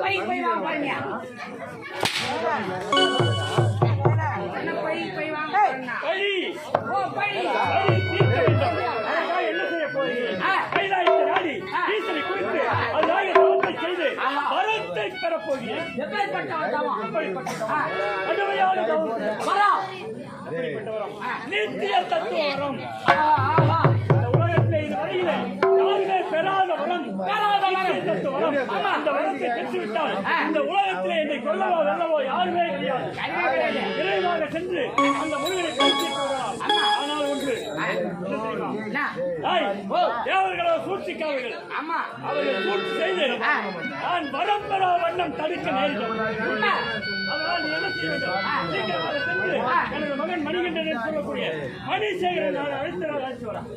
போய் வாங்க பாருங்க. போய் வாங்க. என்ன செய்ய போறீங்க? கைலாயத்தை நாடி ஈசனை குறித்து அதாக தவத்தை செய்து வரத்தை பெறப் போகிறேன். கடுமையான தவம், நித்திய தத்துவ வரம். உலகத்திலே இதுவரையில யாருமே பெறாத வரம், தத்துவ வரம். அந்த வரத்தை பெற்றுவிட்டால் இந்த உலகத்திலே என்னை கொல்லவோ வெல்லவோ யாருமே கிடையாது. விரைவாக சென்று அந்த முருகனை பேசிட்டு வரலாம். ஆனால் ஒன்று தேவர்களோ சூழ்ச்சிக்காரர்கள். அவர்கள் சூழ்ச்சி செய்து நான் வரம் பெற வண்ணம் தடுக்க நேரிடும். அதனால் என்ன செய்ய வேண்டும்? சீக்கிரமாக சென்று எனது மகன் மணிகண்டன் சொல்லக்கூடிய மணிசேகரன் நான் அழைத்து வரேன்.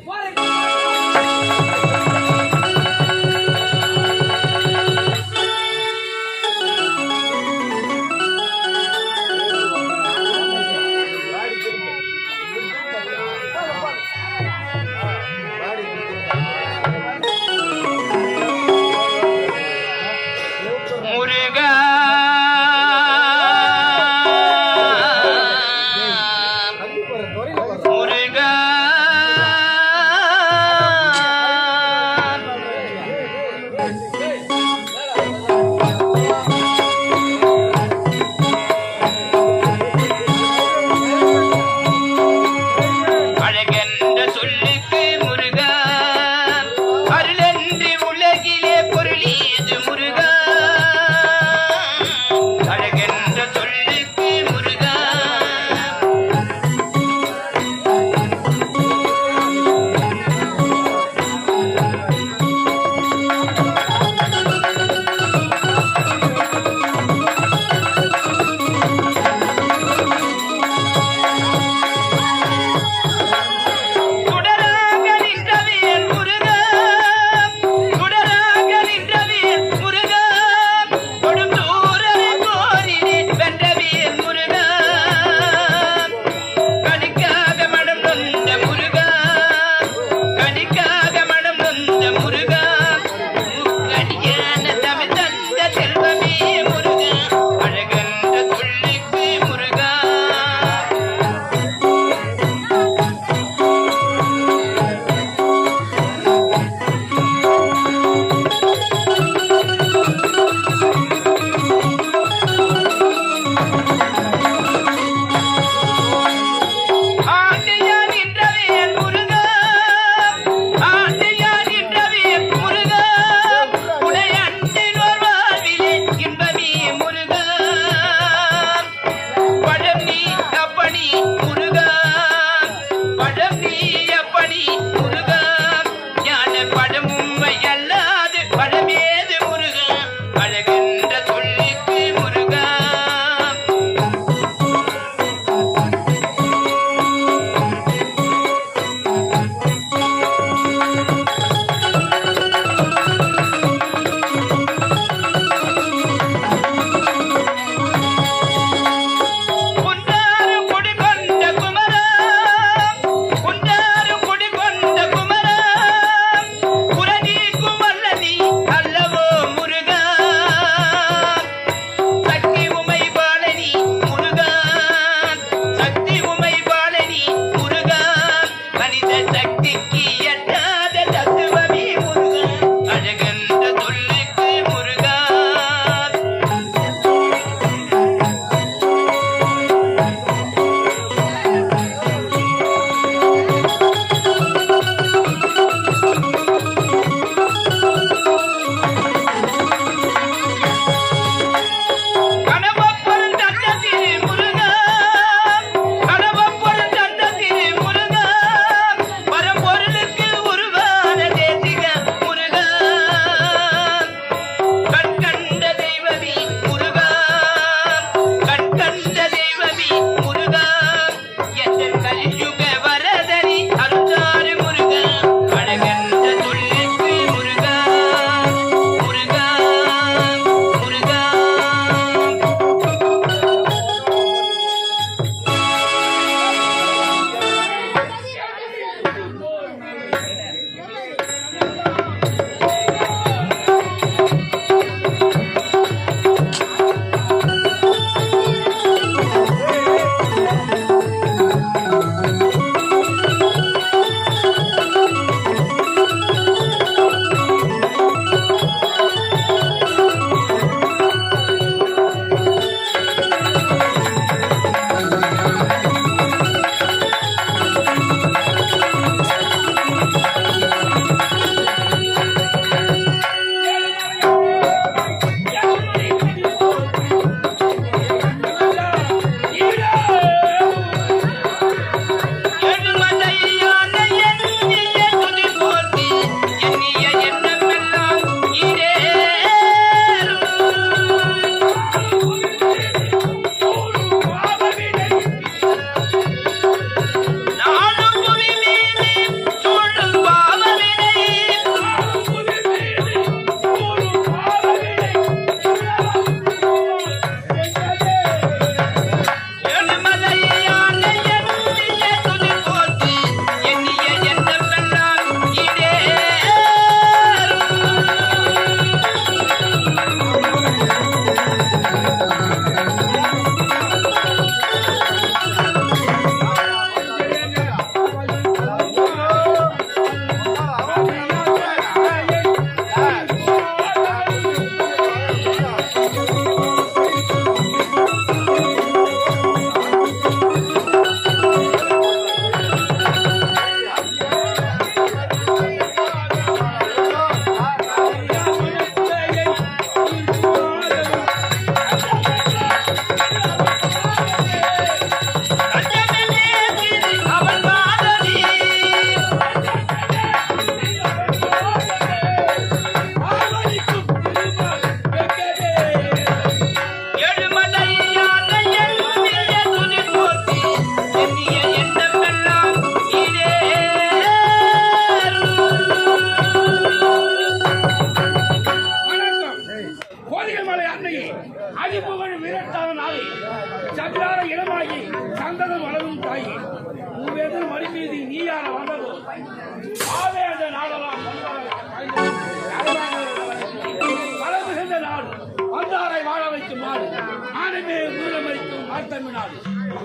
தமிழ்நாடு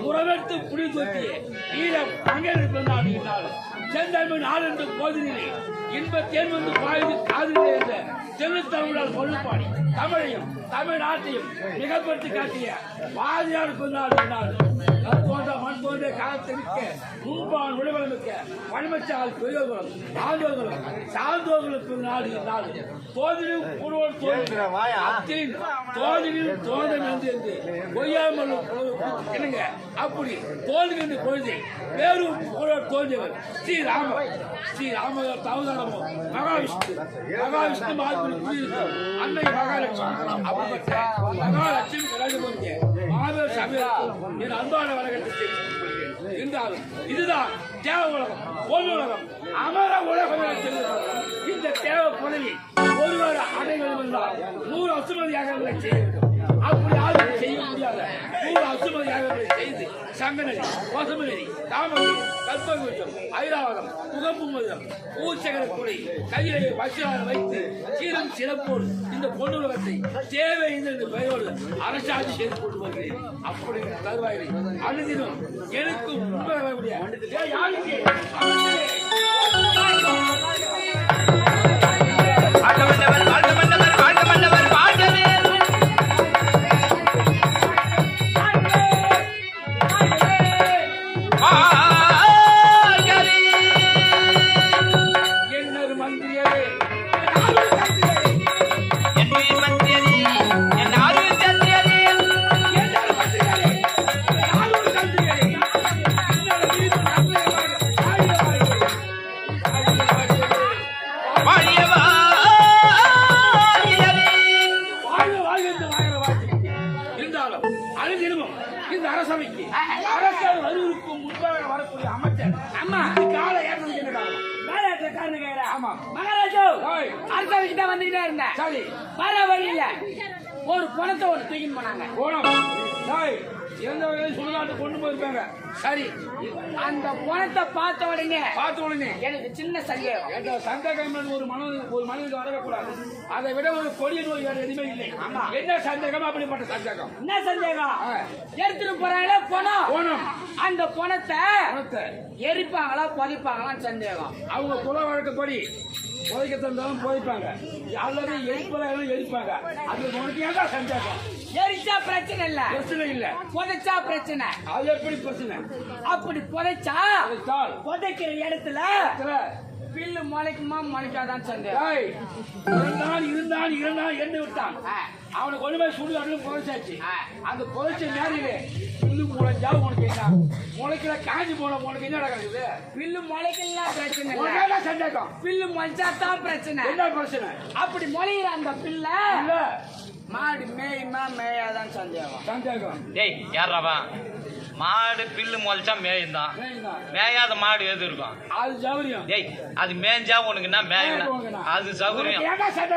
உறவெடுத்து புடி தூக்கி வீர பங்கெடுப்பு நாடு செந்தமிழ் நாடு என்று போதினிலே இன்ப தேன் வந்து பாய்ந்து காதிலே என்ற தெலுத்தமிழால் கொள்ளுப்பாடி தமிழையும் தமிழ்நாட்டையும் மிகப்படுத்தி காட்டிய வாதியார் கொண்டாடு போன்ற மண் போன்ற காலத்திற்க முன்பான் உழவர்களுக்க பழமச்சால் பெரியோர்களும் ஆண்டோர்களும் சார்ந்தோர்களுக்கு நாடு தோதிலும் ஒருவர் தோதிலும் தோதம் என்று கொய்யாமல் என்னங்க அப்படி தோல்வி என்று கொள்கை வேறு ஒருவர் தோன்றியவர் ஸ்ரீராம தவதாரமோ மகாவிஷ்ணு மாதிரி அன்னை மகாலட்சுமி அப்படிப்பட்ட மகாலட்சுமி கலாச்சாரம் மாதவ சபையார் என் அன்பான வழக்கத்தை இருந்தாலும் இதுதான் தேவ உலகம் பொது உலகம் அமர உலகம் என தெரிந்து இந்த தேவ பதவி ஒருவர் அடைவது 100 அசுமதி யாகங்களை செய்ய வேண்டும். அப்படி யாரும் செய்ய முடியாத 100 அசுமதி யாகங்களை செய்து சங்கநதி பசுமநதி தாமரை கற்பகம் ஐராவதம் முகப்பு முதலம் பூச்சகர குலை கையிலே பசுவாக வைத்து சீரும் சிறப்போடு இந்த பொன்னுலகத்தை தேவை என்று பெயரோடு அரசாட்சி செய்து கொண்டு வருகிறேன். அப்படி தருவாயில்லை அனுதினம் எனக்கு முன்படைய இந்த அரசவைக்கு அரசால் வருவதற்கு முன்பாக வரக்கூடிய அமைச்சர் அம்மா கால ஏற்ற காரணம் கேட்கிறேன். ஆமா மகாராஜா அரசவைக்கு தான் வந்துகிட்டே இருந்தேன். சரி வர வழியில ஒரு பணத்தை ஒரு தூக்கின்னு போனாங்க. போனோம் எந்த வகையிலும் சுடுகாட்டு கொண்டு போயிருப்பாங்க. சரி அந்த பணத்தை பார்த்த உடனே எனக்கு சின்ன சந்தேகம். சந்தேகம் ஒரு மனிதனுக்கு வரவே கூடாது. அதை விட ஒரு கொடிய நோய் வேற எதுவுமே இல்லை. என்ன சந்தேகம்? அப்படிப்பட்ட சந்தேகம். என்ன சந்தேகம்? எடுத்துட்டு போறாங்களே பணம். அந்த பணத்தை எரிப்பாங்களா புதைப்பாங்களான்னு சந்தேகம். அவங்க குல வழக்கப்படி புதைக்க தந்தாலும் புதைப்பாங்க அல்லது எரிப்பாங்க. அது உனக்கு ஏன் சந்தேகம்? எரிச்சா பிரச்சனை இல்ல புதைச்சா பிரச்சனை. அது எப்படி பிரச்சனை? அப்படி புதைச்சா புதைக்கிற இடத்துல பில்லு முளைக்குமா முளைக்காதான் சந்தேகம். இருந்தான் எண்ணு விட்டான். அவனை கொண்டு போய் சுடுகாட்டு புதைச்சாச்சு. அந்த புதைச்ச நேரிலே பில்லு முளைஞ்சா உனக்கு என்ன? முளைக்கிற காஞ்சி போன உனக்கு என்ன நடக்குது? பில்லு முளைக்கலாம் பிரச்சனை சந்தேகம். பில்லு முளைச்சா தான் பிரச்சனை. என்ன பிரச்சனை? அப்படி முளைகிற அந்த பில்ல மாடு மேயுமா மேயாதான் சந்தேகம். டேய் யாரா மாடு பில்லு முளைச்சா மேயுந்தான். மேயாத மாடு எது இருக்கும்? அது சௌகரியம். டேய் அது மேஞ்சா உனக்கு என்ன மேயும்? அது சௌகரியம்.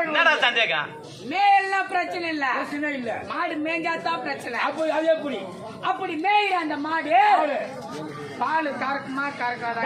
என்னடா சந்தேகம்? மேயெல்லாம் பிரச்சனை இல்ல மாடு மேஞ்சா தான் பிரச்சனை. அப்போ அது எப்படி? அப்படி மேயிற அந்த மாடு பால் கறக்குமா கறக்காதா?